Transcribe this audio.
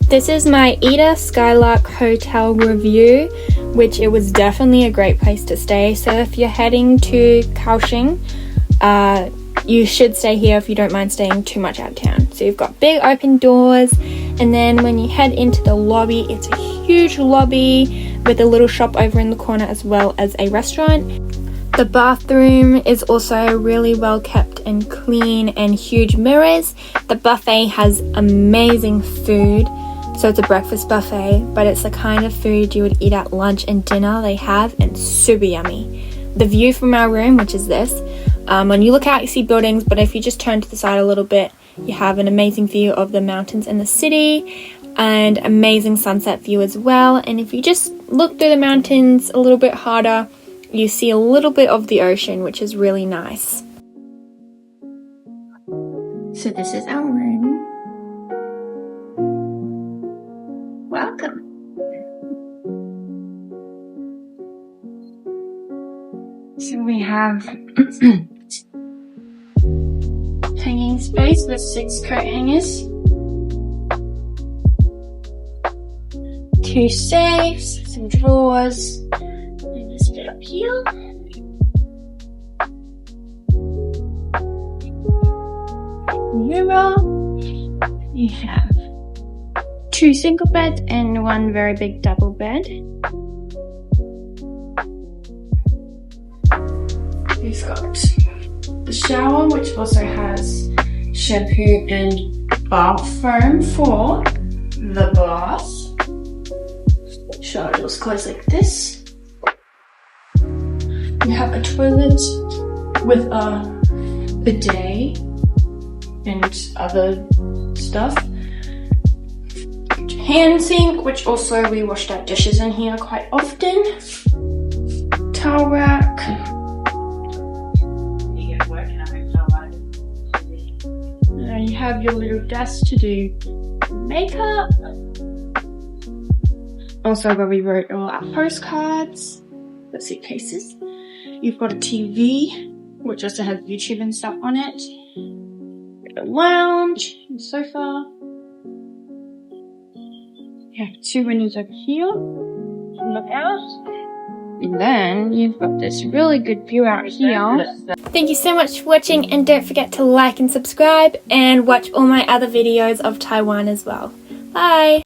This is my E-Da Skylark Hotel review, which it was definitely a great place to stay. So if you're heading to Kaohsiung, you should stay here if you don't mind staying too much out of town. So you've got big open doors, and then when you head into the lobby, it's a huge lobby with a little shop over in the corner as well as a restaurant. The bathroom is also really well kept and clean, and huge mirrors. The buffet has amazing food. So it's a breakfast buffet, but it's the kind of food you would eat at lunch and dinner they have, and super yummy. The view from our room, which is this, when you look out you see buildings, but if you just turn to the side a little bit, you have an amazing view of the mountains and the city, and amazing sunset view as well. And if you just look through the mountains a little bit harder, you see a little bit of the ocean, which is really nice. So this is our room. Welcome. So we have hanging space with 6 coat hangers, 2 safes, some drawers, and this bit up here. Mirror. You have 2 single beds and 1 very big double bed. We've got the shower, which also has shampoo and bath foam for the bath. Shower doors close like this. You have a toilet with a bidet and other stuff. Hand sink, which also we washed our dishes in here quite often. Towel rack. You have your little desk to do makeup. Also where we wrote all our postcards. The suitcases. You've got a TV, which also has YouTube and stuff on it. A lounge, a sofa. You have 2 windows over here. Look out. And then you've got this really good view out here. Thank you so much for watching, and don't forget to like and subscribe and watch all my other videos of Taiwan as well. Bye!